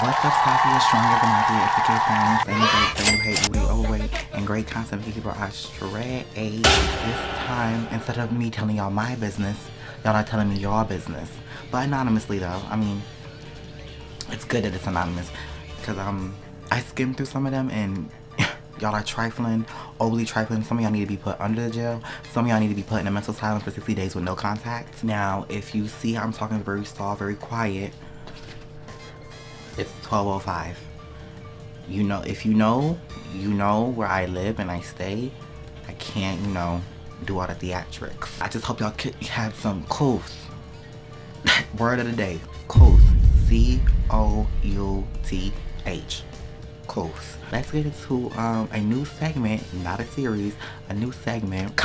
What's up, Sophia? Stronger than I did. It's the kid thing. Same great, same hate, booty, overweight, and great concept people are straight. This time, instead of me telling y'all my business, y'all are telling me your business. But anonymously, though. I mean, it's good that it's anonymous. Because I skimmed through some of them and y'all are trifling, overly trifling. Some of y'all need to be put under the jail. Some of y'all need to be put in a mental asylum for 60 days with no contact. Now, if you see I'm talking very soft, very quiet, it's 12:05. You know, if you know where I live and I stay. I can't, do all the theatrics. I just hope y'all had some couth. Word of the day, couth. C-O-U-T-H. Couth. Let's get into a new segment, not a series, a new segment.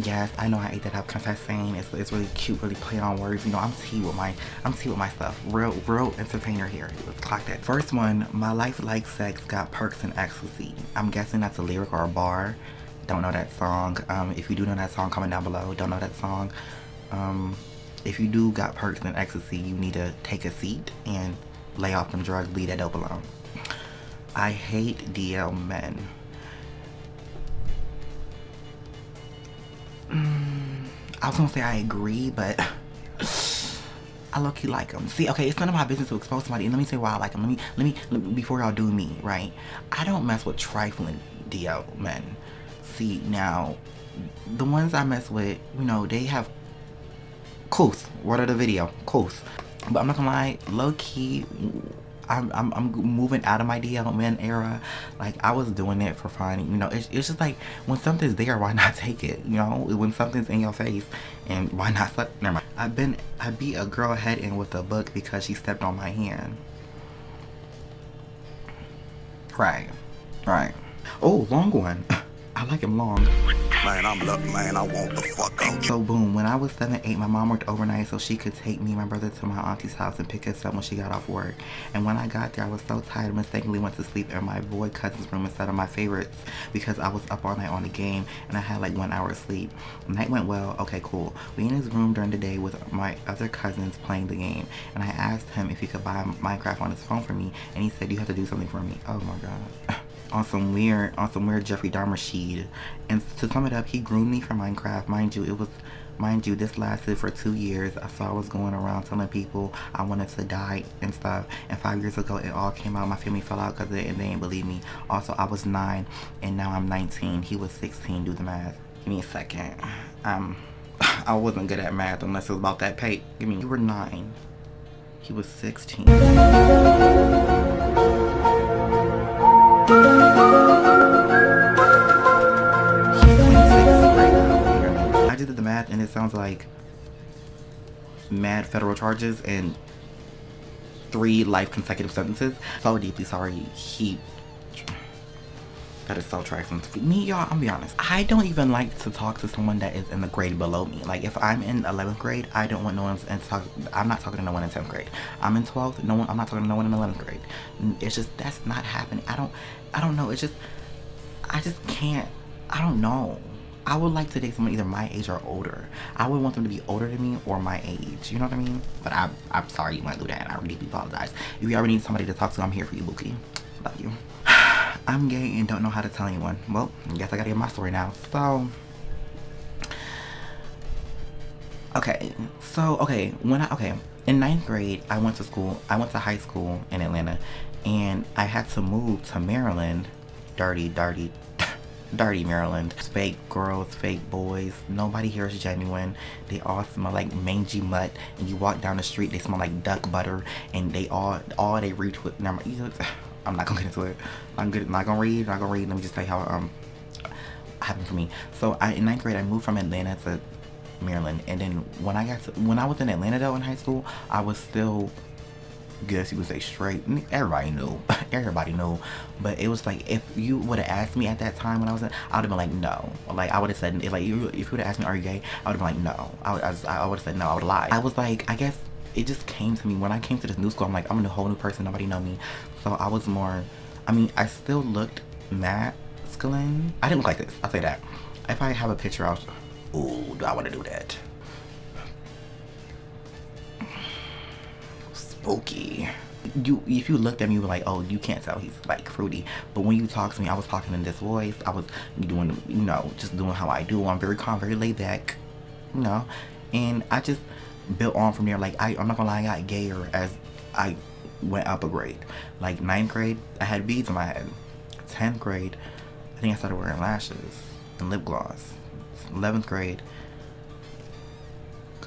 Yes, I know I ate that up. Confessing. It's really cute, really play on words. You know, I'm tea with my stuff. Real entertainer here. Let's clock that. First one, my life like sex got perks and ecstasy. I'm guessing that's a lyric or a bar. Don't know that song. If you do know that song, comment down below. Don't know that song. If you do got perks and ecstasy, you need to take a seat and lay off them drugs. Leave that dope alone. I hate DL men. I was gonna say I agree, but I low-key like them. See, okay, it's none of my business to expose somebody, and let me say why I like them. Let me before y'all do me, right? I don't mess with trifling DL men. See, now, the ones I mess with, they have couth. Word of the video, couth. But I'm not gonna lie, low-key, I'm moving out of my DL man era. Like, I was doing it for fun. It's just like, when something's there, why not take it? When something's in your face, and why not never mind. I beat a girl head in with a book because she stepped on my hand. Right. Oh, long one. I like him long. Man, I'm lucky, man. I want the fuck out. So boom, when I was 7, 8, my mom worked overnight so she could take me and my brother to my auntie's house and pick us up when she got off work. And when I got there, I was so tired, I mistakenly went to sleep in my boy cousin's room instead of my favorites because I was up all night on the game and I had like 1 hour of sleep. The night went well. Okay, cool. We in his room during the day with my other cousins playing the game, and I asked him if he could buy Minecraft on his phone for me, and he said, "You have to do something for me." Oh my god. on some weird Jeffrey Dahmer shit. And to sum it up, he groomed me for Minecraft. Mind you, this lasted for 2 years. So I was going around telling people I wanted to die and stuff. And 5 years ago, it all came out. My family fell out because of it, and they didn't believe me. Also, I was 9, and now I'm 19. He was 16. Do the math. Give me a second. I wasn't good at math unless it was about that pay. You were 9. He was 16. I just did the math and it sounds like mad federal charges and 3 life consecutive sentences. So deeply sorry. That is so trifling. Me, y'all, I'm be honest. I don't even like to talk to someone that is in the grade below me. Like, if I'm in 11th grade, I don't want no one to talk. I'm not talking to no one in 10th grade. I'm in 12th. I'm not talking to no one in 11th grade. It's just, that's not happening. I don't know. It's just, I just can't. I don't know. I would like to date someone either my age or older. I would want them to be older than me or my age. You know what I mean? But I'm sorry you might do that, and I deeply apologize. If you ever need somebody to talk to, I'm here for you, Bookie. Love you. I'm gay and don't know how to tell anyone. Well, I guess I gotta get my story now. So, okay. In 9th grade, I went to high school in Atlanta, and I had to move to Maryland. Dirty Maryland. Fake girls, fake boys. Nobody here is genuine. They all smell like mangy mutt, and you walk down the street, they smell like duck butter, and they all they reach with. I'm not gonna get into it. I'm not gonna read. Let me just tell you how happened for me. So in 9th grade, I moved from Atlanta to Maryland, and then when I was in Atlanta though in high school, I was still, guess you would say, straight. Everybody knew, but it was like, if you would have asked me at that time when I was in, I would have been like, no. Like, I would have said, like, if you would have asked me, are you gay, I would have been like, no. I would have said no. I would have lied. I was like, I guess it just came to me when I came to this new school. I'm like, I'm a whole new person. Nobody know me. So I was more, I still looked masculine. I didn't look like this. I'll say that. If I have a picture, ooh, do I want to do that? Spooky. If you looked at me, you were like, oh, you can't tell he's like fruity. But when you talk to me, I was talking in this voice. I was doing, you know, just doing how I do. I'm very calm, very laid back, you know. And I just built on from there. Like, I'm not gonna lie, I got gayer as I went up a grade. Like 9th grade, I had beads in my head. 10th grade, I think I started wearing lashes and lip gloss. 11th grade,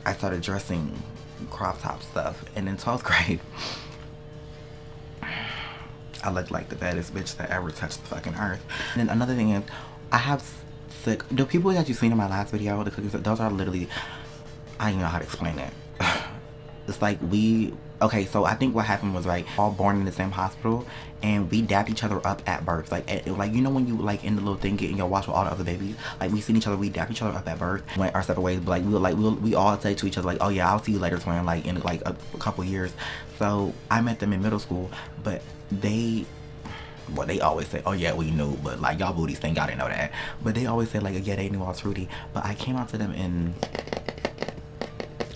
I started dressing crop top stuff. And in 12th grade, I looked like the baddest bitch that ever touched the fucking earth. And then another thing is, I have sick, the people that you've seen in my last video, the cookies, those are literally, I don't even know how to explain it. It's like okay, so I think what happened was, right, all born in the same hospital, and we dapped each other up at birth. Like, like, you know when you, like, in the little thing getting your watch with all the other babies? Like, we seen each other, we dapped each other up at birth, went our separate ways, but, like, we all say to each other, like, oh yeah, I'll see you later, twin, like, in, like, a couple years. So, I met them in middle school, but they always say, oh yeah, we knew, but, like, y'all booties think y'all didn't know that. But they always say, like, yeah, they knew I was fruity. But I came out to them in,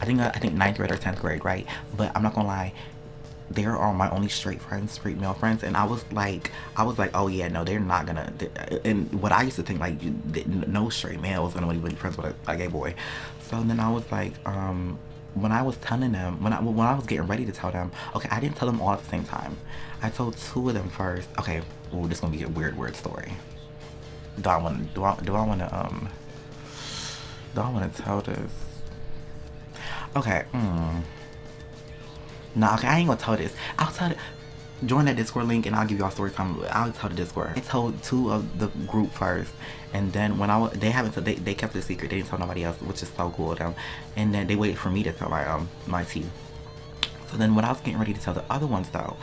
I think 9th grade or 10th grade, right? But I'm not gonna lie, they are my only straight friends, straight male friends, and I was like, oh yeah, no, they're not gonna. And what I used to think, like, no straight male was gonna be friends with a gay boy. So then I was like, when I was telling them, when I was getting ready to tell them, okay, I didn't tell them all at the same time. I told 2 of them first. Okay, well, this is gonna be a weird story. Do I want to tell this? Okay, Nah, okay, I ain't gonna tell this. I'll tell it. Join that Discord link and I'll give y'all story time. I'll tell the Discord. I told 2 of the group first, and then when they kept it secret. They didn't tell nobody else, which is so cool of them. And then they waited for me to tell my tea. So then when I was getting ready to tell the other ones though,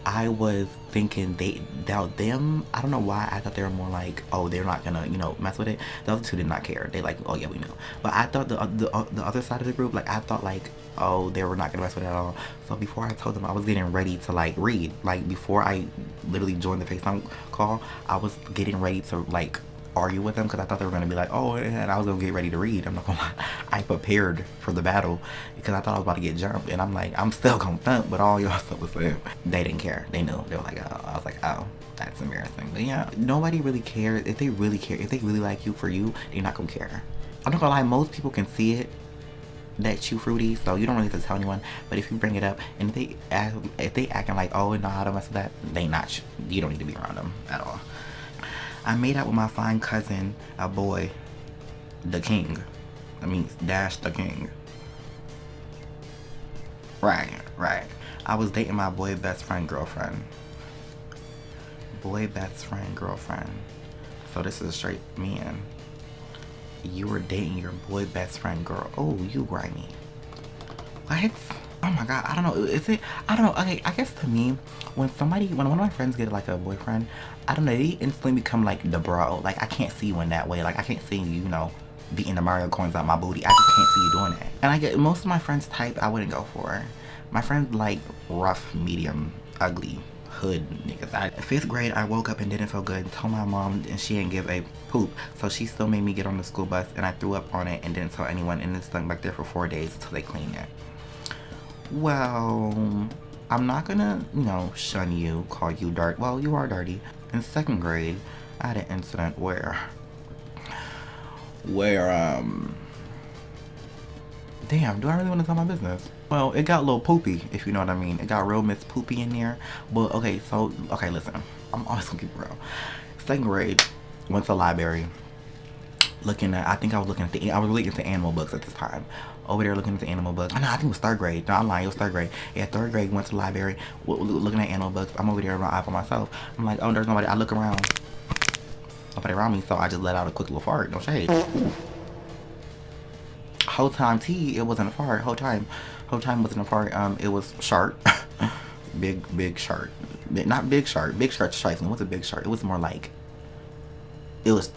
I was thinking them, I don't know why I thought they were more like, oh, they're not gonna, you know, mess with it. The other 2 did not care. They like, oh yeah, we know. But I thought the other side of the group, like, I thought like, oh, they were not gonna mess with it at all. So before I told them, I was getting ready to like read. Like, before I literally joined the FaceTime call, I was getting ready to like argue with them because I thought they were gonna be like, oh, and I was gonna get ready to read. I'm not gonna lie, I prepared for the battle because I thought I was about to get jumped, and I'm like, I'm still gonna thump, but all y'all stuff was there. They didn't care. They knew. They were like, oh. I was like, oh, that's embarrassing. But yeah, nobody really cares. If they really care, if they really like you for you, they're not gonna care. I'm not gonna lie, most people can see it that you fruity, so you don't really have to tell anyone. But if you bring it up and if they acting like, oh, no, I don't mess with that, they not. You don't need to be around them at all. I made out with my fine cousin, a boy, the king. I mean, Dash the king. Right. I was dating my boy best friend girlfriend. Boy best friend girlfriend. So this is a straight man. You were dating your boy best friend girl. Oh, you grimy. What? Oh my god, I don't know. Is it? I don't know. Okay, I guess to me, when one of my friends get like a boyfriend, I don't know, they instantly become like the bro. Like, I can't see you in that way. Like, I can't see you, you know, beating the Mario coins out my booty. I just can't see you doing that. And I get most of my friends type I wouldn't go for. My friends like rough, medium, ugly, hood niggas. 5th grade, I woke up and didn't feel good. Told my mom and she didn't give a poop. So she still made me get on the school bus and I threw up on it and didn't tell anyone, and it stunk back there for 4 days until they cleaned it. Well, I'm not gonna, you know, shun you, call you dirty. Well, you are dirty. In 2nd grade, I had an incident where damn, do I really want to tell my business? Well, it got a little poopy, if you know what I mean. It got real Miss Poopy in there. But okay, listen, I'm always gonna keep it real. 2nd grade, went to the library, looking at, I was really into animal books at this time. Over there looking at the animal books. No, I think it was 3rd grade. No, I'm lying, it was 3rd grade. Yeah, 3rd grade, went to the library, looking at animal books. I'm over there on my iPhone myself. I'm like, oh, there's nobody. I look around. Nobody around me, so I just let out a quick little fart. No shade. Whole time it wasn't a fart. Whole time wasn't a fart. It was shark. big shark. Not big shark. Big shark's trifling. What's a big shark? It was more like, it was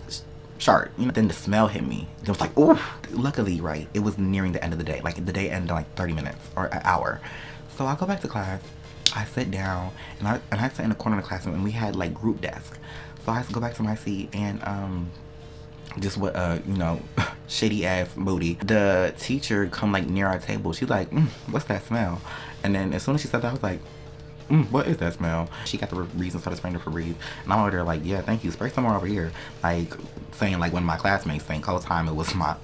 shark. You know, then the smell hit me. It was like, ooh. Luckily, right, it was nearing the end of the day. Like, the day ended in like 30 minutes or an hour. So I go back to class. I sit down and I sit in the corner of the classroom, and we had like group desks. So I have to go back to my seat, and just with you know, shitty ass booty. The teacher come like near our table. She's like, what's that smell? And then as soon as she said that, I was like, what is that smell? She got the reason, started spraying the Febreze. And I'm over there like, yeah, thank you. Spray some more over here. Like, saying like one of my classmates think whole time it was my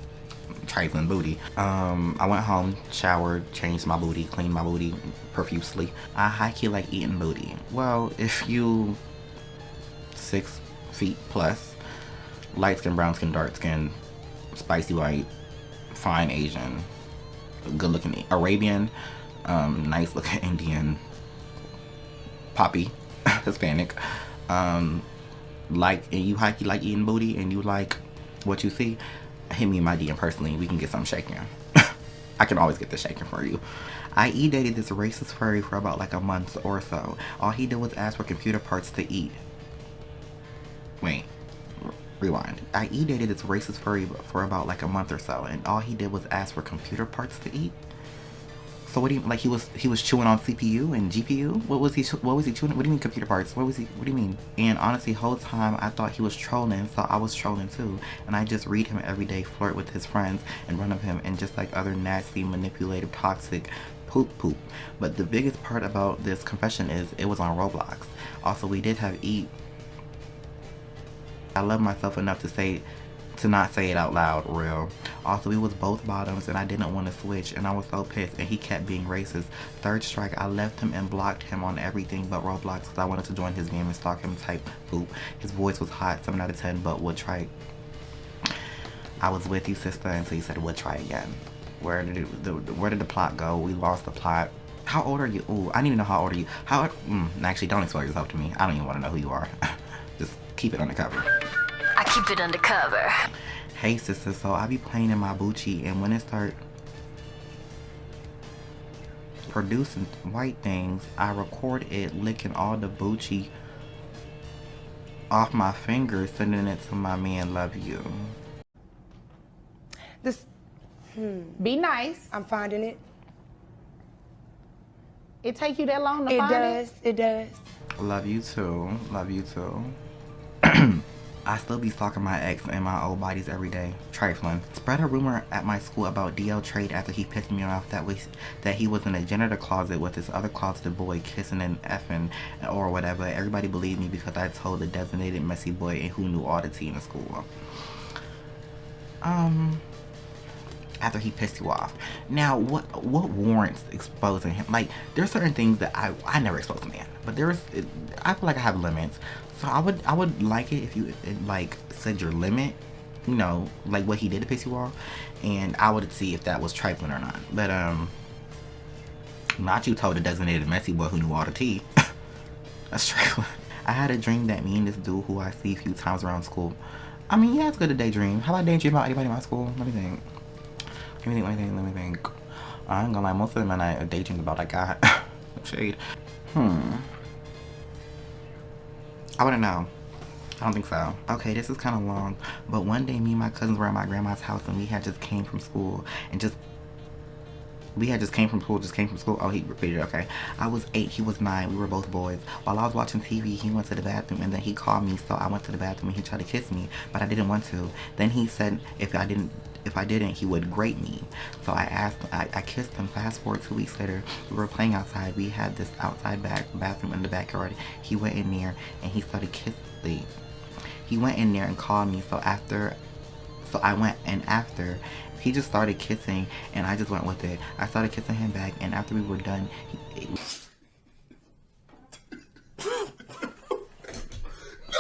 trifling booty. I went home, showered, changed my booty, cleaned my booty profusely. I high-key like eating booty. Well, if you 6 feet plus, light skin, brown skin, dark skin, spicy white, fine Asian, good looking Arabian, nice looking Indian, poppy, Hispanic, like, and you hikey like eating booty and you like what you see, hit me in my DM personally. We can get something shaking. I can always get this shaking for you. IE dated this racist furry for about like a month or so. All he did was ask for computer parts to eat. Wait, rewind. IE dated this racist furry for about like a month or so, and all he did was ask for computer parts to eat. So what do you, like, he was chewing on CPU and GPU? What was he chewing? What do you mean computer parts? What do you mean? And honestly, whole time I thought he was trolling, so I was trolling too. And I just read him every day, flirt with his friends in front of him, and just like other nasty, manipulative, toxic poop. But the biggest part about this confession is it was on Roblox. Also, we did have eat. I love myself enough to not say it out loud, real. Also, we was both bottoms and I didn't want to switch, and I was so pissed, and he kept being racist. Third strike, I left him and blocked him on everything but Roblox because I wanted to join his game and stalk him type poop. His voice was hot, 7 out of 10, but would try. I was with you, sister, until you said would try again. Where did the plot go? We lost the plot. How old are you? Ooh, I need to know how old are you. Actually, don't explain yourself to me. I don't even want to know who you are. Just keep it undercover. I keep it undercover. Hey sister, so I be playing in my Bucci, and when it start producing white things, I record it licking all the Bucci off my fingers, sending it to my man. Love you. This, Be nice. I'm finding it. It take you that long to find it? It does. Love you too. Love you too. I still be stalking my ex and my old bodies every day. Trifling. Spread a rumor at my school about DL Trade after he pissed me off that he was in a janitor closet with this other closeted boy kissing and effing or whatever. Everybody believed me because I told the designated messy boy and who knew all the tea in the school. After he pissed you off. Now, what warrants exposing him? Like, there's certain things that I never expose a man, but I feel like I have limits. So I would like it if you like said your limit, you know, like what he did to piss you off, and I would see if that was trifling or not. But not you told the designated messy boy who knew all the tea. That's trifling. I had a dream that me and this dude who I see a few times around school. I mean, yeah, it's good to daydream. Have I daydreamed about anybody in my school? Let me think. Let me think. I ain't gonna lie, most of them I daydreamed about I got shade. I wouldn't know. I don't think so. Okay, this is kind of long, but one day me and my cousins were at my grandma's house and we had just came from school. Oh, he repeated it, okay. I was 8, he was 9, we were both boys. While I was watching TV, he went to the bathroom and then he called me, so I went to the bathroom and he tried to kiss me, but I didn't want to. Then he said if I didn't, he would grate me. So I kissed him. Fast forward 2 weeks later, we were playing outside. We had this outside bathroom in the backyard. He went in there and he started kissing. He went in there and called me. So I went, and after, he just started kissing and I just went with it. I started kissing him back, and after we were done,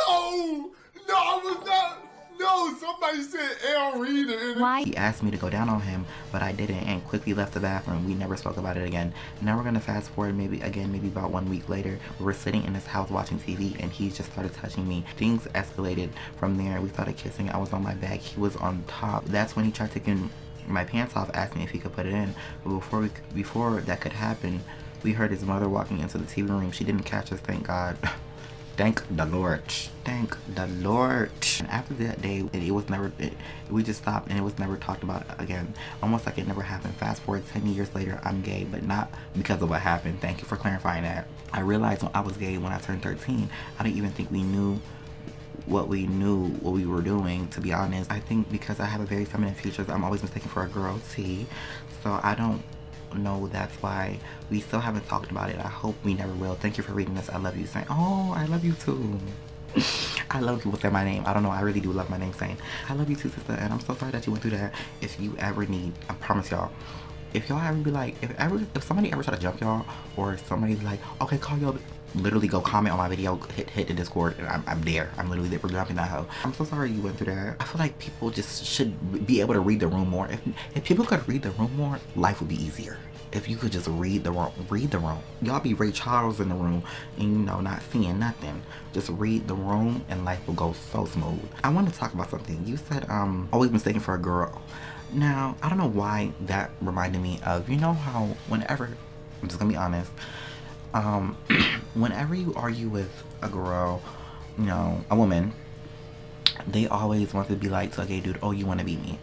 No, I was not. No, somebody said L. Reader. Why? he asked me to go down on him, but I didn't, and quickly left the bathroom. We never spoke about it again. Now we're gonna fast forward maybe about 1 week later. We were sitting in his house watching TV and he just started touching me. Things escalated from there. We started kissing. I was on my back, he was on top. That's when he tried taking my pants off, asking if he could put it in. But before that could happen, we heard his mother walking into the TV room. She didn't catch us, thank God. Thank the Lord. Thank the Lord. And after that day, we just stopped and it was never talked about again. Almost like it never happened. Fast forward 10 years later, I'm gay, but not because of what happened. Thank you for clarifying that. I realized I was gay when I turned 13. I didn't even think we knew what we knew, what we were doing, to be honest. I think because I have a very feminine features, I'm always mistaken for a girl, T. So I don't know, that's why we still haven't talked about it. I hope we never will. Thank you for reading this. I love you, saying. Oh, I love you too. I love people say my name. I don't know, I really do love my name saying. I love you too, sister, and I'm so sorry that you went through that. If you ever need, I promise y'all, if y'all ever be like, if somebody ever try to jump y'all, or somebody's like, okay, call y'all, literally go comment on my video, hit the Discord, and I'm there. I'm literally there for jumping that hoe. I'm so sorry you went through that. I feel like people just should be able to read the room more. If people could read the room more, life would be easier. If you could just read the room. Y'all be Ray Charles in the room and, you know, not seeing nothing. Just read the room and life will go so smooth. I want to talk about something. You said, always mistaken for a girl. Now, I don't know why that reminded me of, you know how whenever, I'm just gonna be honest, whenever you argue with a girl, you know, a woman, they always want to be like to a gay dude, oh, you want to be me.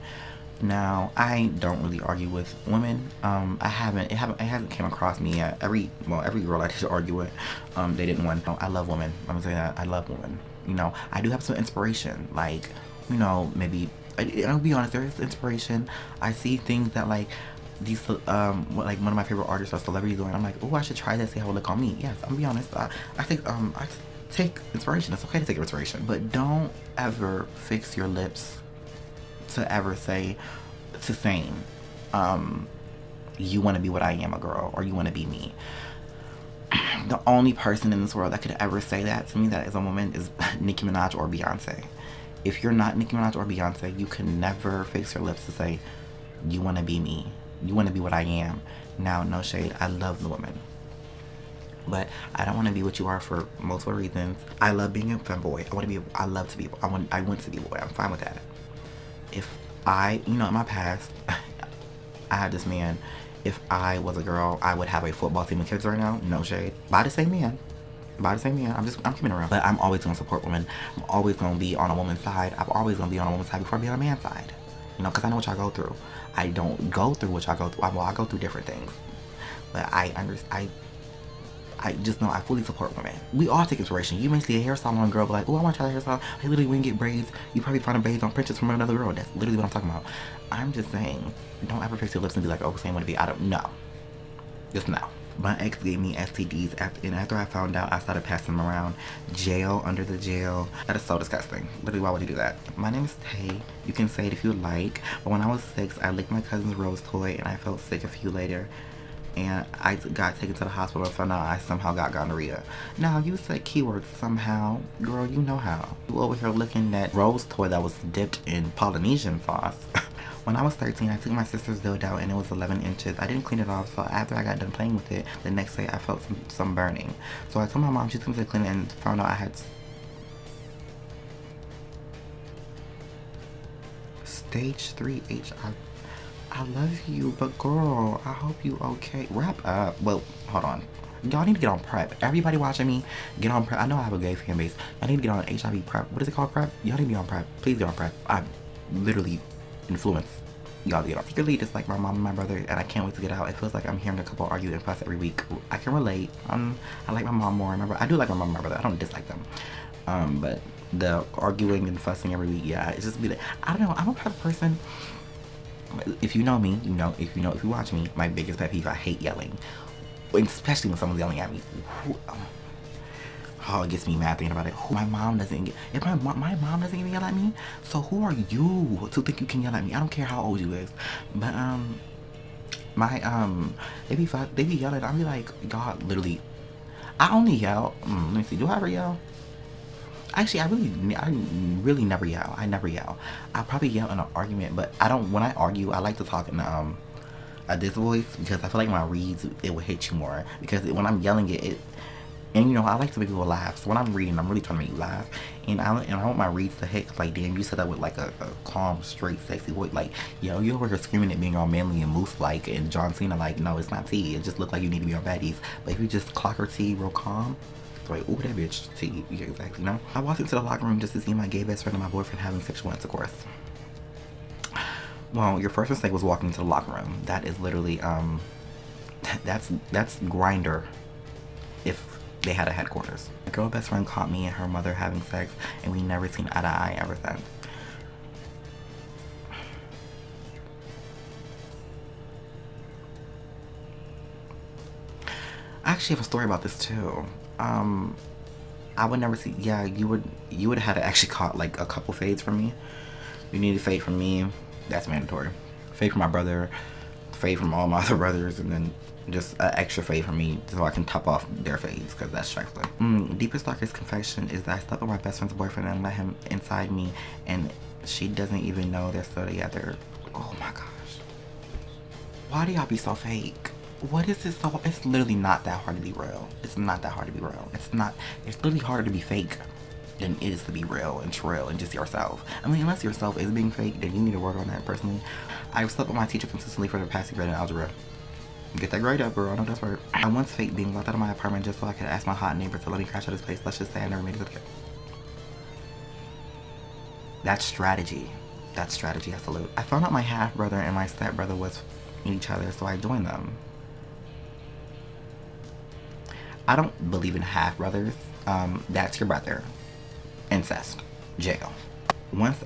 Now, I don't really argue with women. It hasn't came across me yet. Every girl I did argue with, they didn't want. I love women. I'm gonna say that. I love women. You know, I do have some inspiration. Like, you know, maybe, I'll be honest, there is inspiration. I see things that like these, like one of my favorite artists or celebrities doing. I'm like, oh, I should try that, see how it look on me. Yes, I'm gonna be honest. I take inspiration. It's okay to take inspiration, but don't ever fix your lips to ever say to saying you want to be what I am, a girl, or you want to be me. The only person in this world that could ever say that to me, that is a woman, is Nicki Minaj or Beyonce. If you're not Nicki Minaj or Beyonce, you can never fix your lips to say you want to be me, you want to be what I am. Now, no shade, I love the woman, but I don't want to be what you are for multiple reasons. I love being a femboy. I love to be, I want to be a boy. I'm fine with that. If I, you know, in my past, I had this man, if I was a girl, I would have a football team of kids right now, no shade, by the same man, I'm keeping it around. But I'm always going to support women. I'm always going to be on a woman's side. I'm always going to be on a woman's side before I be on a man's side, you know, because I know what y'all go through. I don't go through what y'all go through. Well, I go through different things, but I just know I fully support women. We all take inspiration. You may see a hairstyle on a girl, but like, oh, I want to try that hairstyle. I literally wouldn't get braids. You probably find a braids on Pinterest from another girl. That's literally what I'm talking about. I'm just saying, don't ever fix your lips and be like, oh, saying what to be. I don't know. Just no. My ex gave me STDs after I found out, I started passing them around. Jail, under the jail. That is so disgusting. Literally, why would you do that? My name is Tay. You can say it if you like. But when I was 6, I licked my cousin's rose toy and I felt sick a few later. And I got taken to the hospital and found out I somehow got gonorrhea. Now, you said keyword somehow. Girl, you know how. You over here looking at rose toy that was dipped in Polynesian sauce. When I was 13, I took my sister's dildo and it was 11 inches. I didn't clean it off, so after I got done playing with it, the next day I felt some burning. So I told my mom, she took me to the clinic and found out I had stage 3 HIV. I love you, but girl, I hope you okay. Wrap up. Well, hold on. Y'all need to get on PrEP. Everybody watching me, get on PrEP. I know I have a gay fan base. I need to get on HIV PrEP. What is it called, PrEP? Y'all need to be on PrEP. Please get on PrEP. I literally influence y'all to get on. Secretly, just like my mom and my brother, and I can't wait to get out. It feels like I'm hearing a couple argue and fuss every week. I can relate. I like my mom more. I do like my mom and my brother. I don't dislike them. But the arguing and fussing every week, yeah, it's just be like, I don't know. I'm a PrEP person. If you know me, you know. If you watch me, my biggest pet peeve, I hate yelling, especially when someone's yelling at me. Oh, it gets me mad thinking about it. My mom doesn't get. If my mom doesn't even yell at me, so who are you to think you can yell at me? I don't care how old you is, but they be yelling. I be like, God, literally, I only yell. Let me see. Do I ever yell? Actually, I really never yell. I never yell. I probably yell in an argument, but I don't. When I argue, I like to talk in this voice because I feel like my reads, it will hit you more. Because when I'm yelling and you know, I like to make people laugh. So when I'm reading, I'm really trying to make you laugh. And I want my reads to hit. Cause like, damn, you said that with like a calm, straight, sexy voice. Like, yo, you over here screaming at being all manly and moose-like, and John Cena, like, no, it's not T. It just look like you need to be on baddies. But if you just clock her T real calm, it's like, ooh, that bitch T. Yeah, exactly, you know? I walked into the locker room just to see my gay best friend and my boyfriend having sexual intercourse. Well, your first mistake was walking into the locker room. That is literally, that's Grindr. If They had a headquarters. My girl best friend caught me and her mother having sex, and we never seen eye to eye ever since. I actually have a story about this too. I would never see. Yeah, you would have had to actually caught like a couple fades from me. You needed fade from me. That's mandatory. Fade from my brother. Fade from all my other brothers, and then just an extra fade from me so I can top off their fades, because that's trifling. Deepest, darkest confession is that I slept with my best friend's boyfriend and let him inside me, and she doesn't even know they're still together. Oh my gosh. Why do y'all be so fake? What is this so? It's literally not that hard to be real. It's not that hard to be real. It's literally harder to be fake than it is to be real and trill and just yourself. I mean, unless yourself is being fake, then you need to work on that personally. I've slept with my teacher consistently for the past grade in algebra. Get that grade up, girl. I know that's right. I once faked being locked out of my apartment just so I could ask my hot neighbor to let me crash at his place. Let's just say I never made it to the kid. That's strategy. That's strategy. I salute. I found out my half brother and my step brother was in each other, so I joined them. I don't believe in half brothers. That's your brother. Incest. Jail.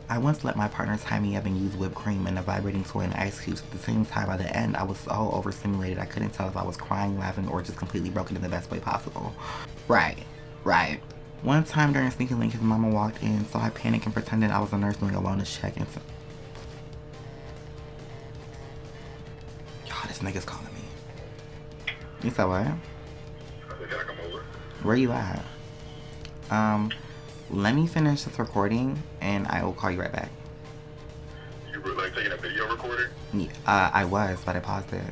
I once let my partner tie me up and use whipped cream and a vibrating toy and ice cubes. At the same time, by the end, I was so overstimulated I couldn't tell if I was crying, laughing, or just completely broken in the best way possible. Right. One time during a sneaky link, his mama walked in, so I panicked and pretended I was a nurse doing a wellness check. And y'all, this nigga's calling me. You said what? Can I come over? Where you at? Let me finish this recording and I will call you right back. You were like taking a video recorder? Yeah, I was, but I paused it.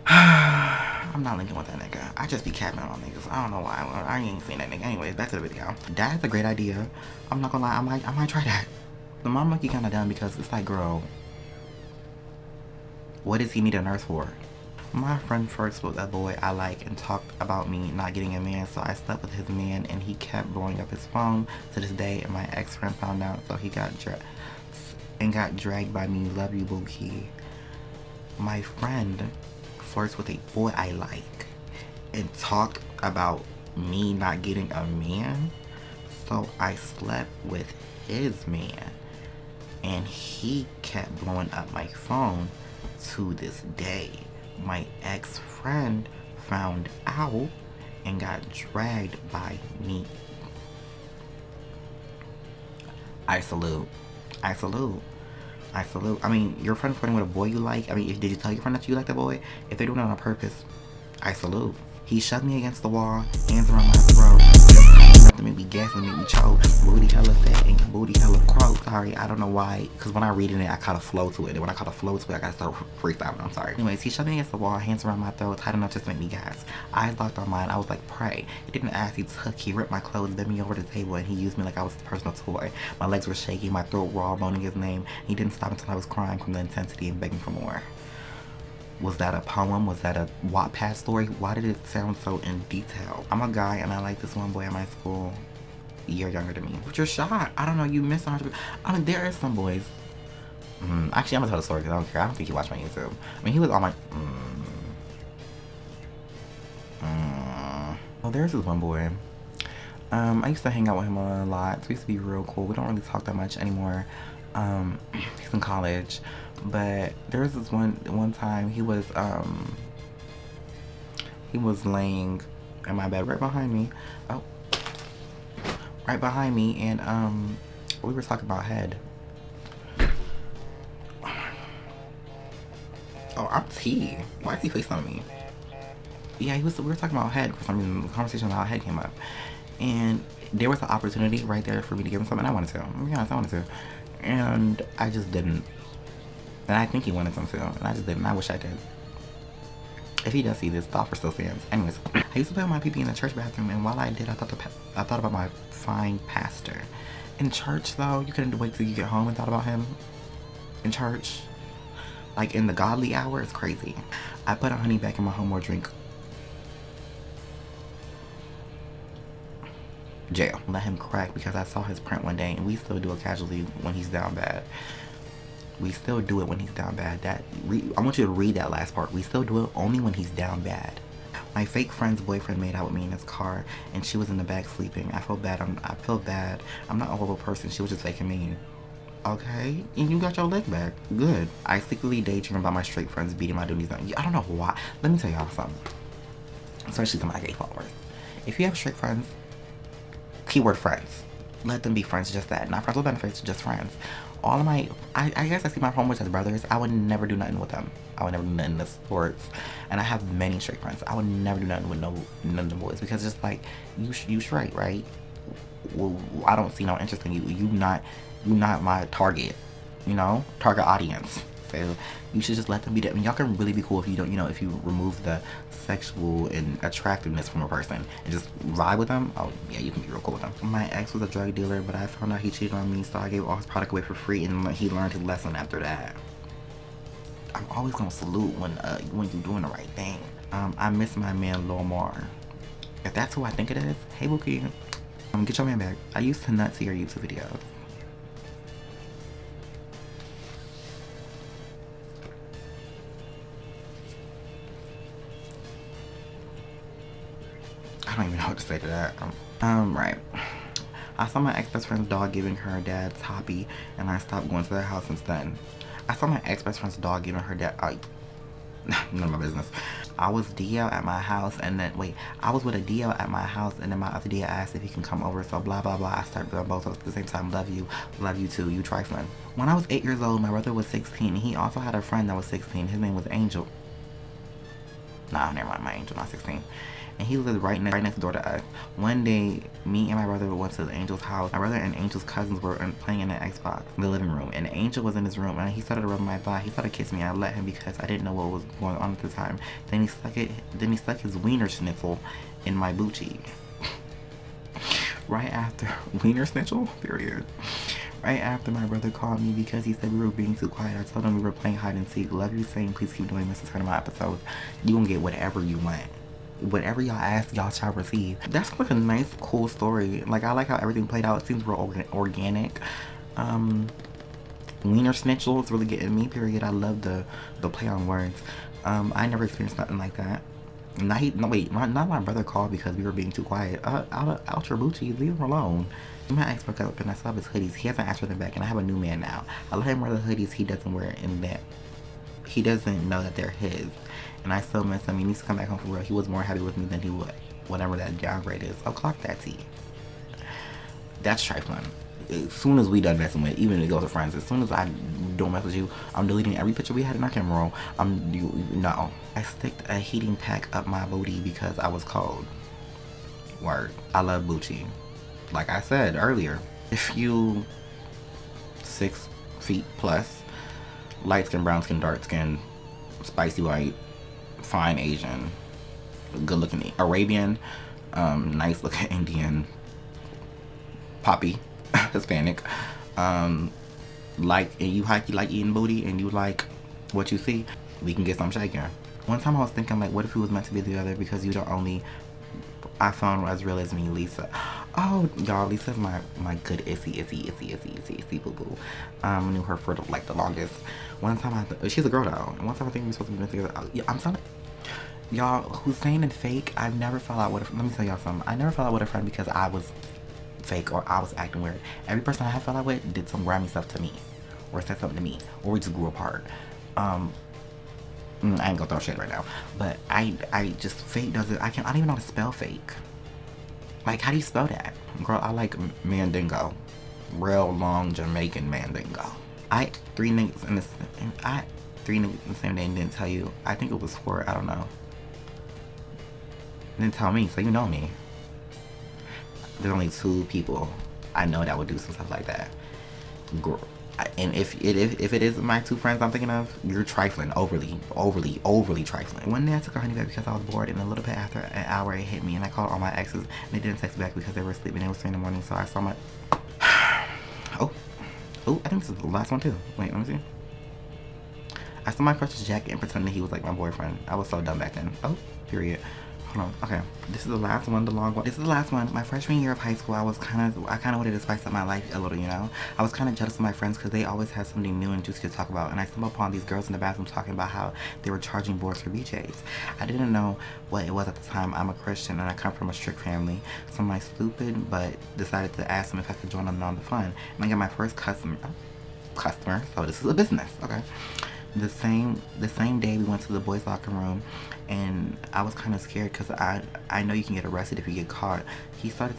I'm not linking with that nigga. I just be capping on niggas. I don't know why. I ain't seen that nigga. Anyways, back to the video. That's a great idea. I'm not gonna lie. I might try that. The mom monkey kind of dumb because it's like, girl, what does he need a nurse for? My friend first was a boy I like and talked about me not getting a man, so I slept with his man and he kept blowing up his phone to this day, and my ex-friend found out, so he got dragged by me. Love you, Bookie. My friend flirts with a boy I like and talked about me not getting a man, so I slept with his man and he kept blowing up my phone to this day. My ex-friend found out and got dragged by me. I salute. I mean, your friend flirting with a boy you like. I mean, did you tell your friend that you like the boy? If they're doing it on purpose, I salute. He shoved me against the wall, hands around my throat, to make me gas and make me choke. Booty hella fat and booty hella croak. Sorry, I don't know why, because when I read it, I caught a flow to it. And when I caught a flow to it, I gotta start freestyling. I'm sorry. Anyways, he shoved me against the wall, hands around my throat, tight enough just to make me gas. Eyes locked on mine. I was like, pray. He didn't ask, he took. He ripped my clothes, bent me over the table, and he used me like I was his personal toy. My legs were shaky, my throat raw, moaning his name. He didn't stop until I was crying from the intensity and begging for more. Was that a poem? Was that a Wattpad story? Why did it sound so in detail? I'm a guy and I like this one boy at my school. A year younger than me. But you're shot. I don't know. You missed 100%. I mean, there is some boys. Actually, I'm gonna tell the story because I don't care. I don't think he watched my YouTube. I mean, he was on my. Well, there's this one boy. I used to hang out with him a lot. So we used to be real cool. We don't really talk that much anymore. He's in college. But there was this one time he was laying in my bed right behind me. Oh. Right behind me, and we were talking about head. Oh, I'm T. Why is he FaceTiming me? Yeah, we were talking about head for some reason. The conversation about head came up, and there was an opportunity right there for me to give him something. I wanted to. I'm honest, I wanted to, and I just didn't. And I think he wanted some too, and I just didn't. I wish I did. If he does see this, the offer still stands. Anyways, I used to play with my pee-pee in the church bathroom, and while I did, I thought about my fine pastor. In church, though, you couldn't wait till you get home and thought about him. In church, like in the godly hour, it's crazy. I put a honey back in my homework drink. Jail. Let him crack because I saw his print one day, and we still do it casually when he's down bad. We still do it when he's down bad. I want you to read that last part. We still do it only when he's down bad. My fake friend's boyfriend made out with me in his car, and she was in the back sleeping. I feel bad. I feel bad. I'm not a horrible person. She was just faking me. Okay, and you got your leg back. Good. I secretly daydream about my straight friends beating my duties down. I don't know why. Let me tell y'all something. Especially to my gay followers. If you have straight friends, keyword friends. Let them be friends, just that. Not friends with benefits, just friends. All of my, I guess I see my homeboys as brothers. I would never do nothing with them. I would never do nothing in the sports. And I have many straight friends. I would never do nothing with none of the boys. Because it's just like, you straight, right? Well, I don't see no interest in you. You not my target, you know, target audience. So you should just let them be that. I mean, y'all can really be cool if you don't, you know, if you remove the sexual and attractiveness from a person and just vibe with them. Oh yeah, you can be real cool with them. My ex was a drug dealer, but I found out he cheated on me, so I gave all his product away for free, and he learned his lesson after that. I'm always gonna salute when you're doing the right thing. I miss my man Lil Mar. If that's who I think it is, hey Bookie, get your man back. I used to nut to your YouTube videos. I don't even know what to say to that. Right. I saw my ex-best friend's dog giving her dad's hobby, and I stopped going to their house since then. I saw my ex-best friend's dog giving her dad, none of my business. I was DL at my house, and then, I was with a DL at my house, and then my other DL asked if he can come over, so blah, blah, blah. I started doing both at the same time. Love you too, you trifling. When I was 8 years old, my brother was 16, and he also had a friend that was 16. His name was Angel. Nah, never mind, my Angel, not 16. And he lived right next door to us. One day, me and my brother went to Angel's house. My brother and Angel's cousins were playing in the Xbox in the living room. And Angel was in his room, and he started rubbing my thigh. He started kissing me. I let him because I didn't know what was going on at the time. Then he stuck his wiener schnitzel in my Bucci. Right after wiener schnitzel, period. Right after my brother called me because he said we were being too quiet. I told him we were playing hide and seek. Love you, saying please keep doing this to turn my episodes. You gonna get whatever you want. Whatever y'all ask, y'all shall receive. That's like a nice, cool story. Like, I like how everything played out. It seems real organic. Wiener schnitzel is really getting me, period. I love the play on words. I never experienced nothing like that. Not my brother called because we were being too quiet. Out your Bucci, leave him alone. My ex broke up and I still have his hoodies. He hasn't asked for them back, and I have a new man now. I let him wear the hoodies he doesn't wear, in that he doesn't know that they're his. And I still miss him. He needs to come back home for real. He was more happy with me than he would whatever that downgrade is. Oh, clock that T. That's trifling. As soon as we done messing with, even if it goes to friends, as soon as I don't mess with you, I'm deleting every picture we had in our camera roll. No. I sticked a heating pack up my booty because I was cold. Word. I love Bucci. Like I said earlier, if you 6 feet plus, light skin, brown skin, dark skin, spicy white, fine Asian, good looking Arabian, nice looking Indian, poppy, Hispanic, like, and you like eating booty and you like what you see, we can get some shaking. One time I was thinking, like, what if we was meant to be together because you the only I found as real as me, Lisa. Oh, y'all, Lisa's my good issy boo boo. I knew her for the longest. One time she's a girl though. And one time I think we were supposed to be together. I'm telling y'all, Hussein and Fake, I never fell out with let me tell y'all something. I never fell out with a friend because I was fake or I was acting weird. Every person I have fell out with did some grimy stuff to me, or said something to me, or we just grew apart. I ain't gonna throw shit right now, but I just, Fake does it. I don't even know how to spell Fake. Like, how do you spell that? Girl, I like Mandingo. Real long Jamaican Mandingo. I 3 niggas in the same day and didn't tell you. I think it was 4, I don't know. Didn't tell me, so you know me. There's only 2 people I know that would do some stuff like that. Girl. And if it is my 2 friends I'm thinking of, you're trifling, overly trifling. One day I took a honey back because I was bored, and a little bit after an hour it hit me, and I called all my exes, and they didn't text back because they were asleep, and it was 3 in the morning, so I saw my oh, I think this is the last one too. Wait, let me see. I saw my crush's jacket and pretended he was like my boyfriend. I was so dumb back then. Oh, period. hold on. Okay, this is the last one, the long one. This is the last one. My freshman year of high school, I kind of wanted to spice up my life a little, you know. I was kind of jealous of my friends because they always had something new and juicy to talk about, and I stumbled upon these girls in the bathroom talking about how they were charging boards for BJs. I didn't know what it was at the time. I'm a Christian and I come from a strict family, so I'm like stupid, but decided to ask them if I could join them on the fun, and I got my first customer. So this is a business, okay. The same day we went to the boys' locker room, and I was kind of scared because I know you can get arrested if you get caught. He started,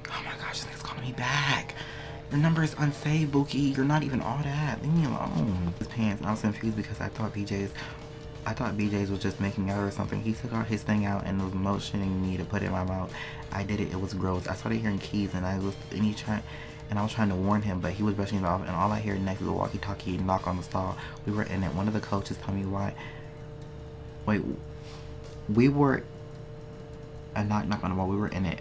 oh my gosh, this nigga's calling me back. Your number is unsaved, Bookie. You're not even all that. Leave me alone. His pants, and I was confused because I thought BJ's was just making out or something. He took out his thing out and was motioning me to put it in my mouth. I did it. It was gross. I started hearing keys, and I was trying to warn him, but he was brushing it off, and all I hear next is a walkie-talkie knock on the stall. We were in it. One of the coaches told me why. Wait, we were a knock on the wall. We were in it.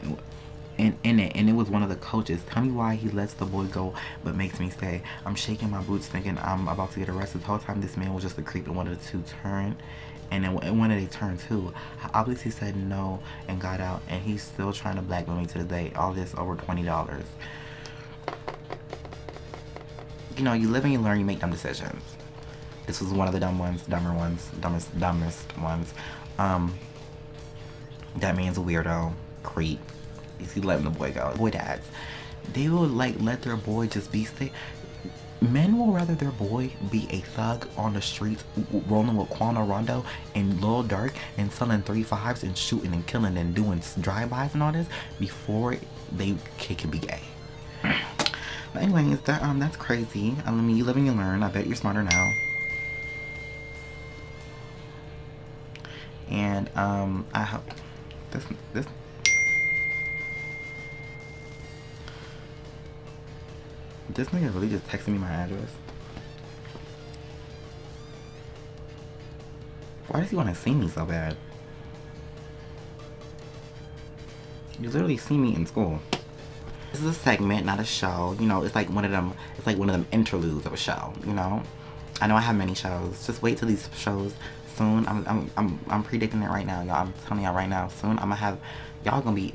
In it, and it was one of the coaches. Tell me why he lets the boy go but makes me stay. I'm shaking my boots thinking I'm about to get arrested. The whole time this man was just a creep and wanted to turn, and then when did they turn too? I obviously said no and got out, and he's still trying to blackmail me to the day. All this over $20. You know, you live and you learn, you make dumb decisions. This was one of the dumbest ones. That man's a weirdo, creep. Is he letting the boy go? Boy dads, they will like let their boy just be men will rather their boy be a thug on the streets rolling with Quano Rondo and Lil Durk and selling 3-5s and shooting and killing and doing drive-bys and all this before they can be gay. But anyways, that's crazy. I mean, you live and you learn. I bet you're smarter now. And I hope this nigga really just texted me my address. Why does he want to see me so bad? You literally see me in school. This is a segment, not a show. You know, it's like one of them interludes of a show, you know? I know I have many shows. Just wait till these shows soon. I'm predicting it right now, y'all. I'm telling y'all right now. Soon I'm gonna have y'all can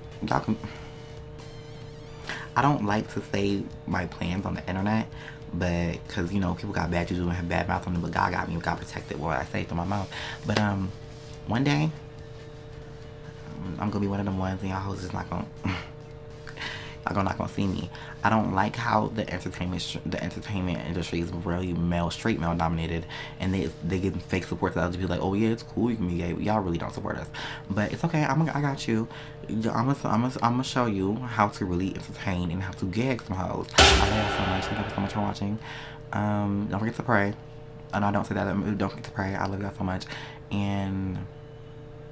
I don't like to say my plans on the internet, but because you know people got bad juju and have bad mouth on them, but God got me, God protected what I say through my mouth. But one day I'm gonna be one of them ones and y'all hoes just not gonna not gonna see me. I don't like how the entertainment industry is really straight male dominated, and they give fake support to other people like, oh yeah, it's cool, you can be gay. Y'all really don't support us, but it's okay. I got you. I'm gonna show you how to really entertain and how to gag some hoes. I love y'all so much. Thank you so much for watching. Don't forget to pray. And I don't say that. Don't forget to pray. I love y'all so much, and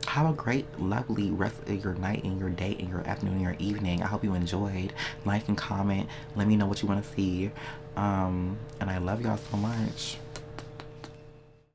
have a great, lovely rest of your night and your day and your afternoon and your evening. I hope you enjoyed. Like and comment. Let me know what you want to see. And I love y'all so much.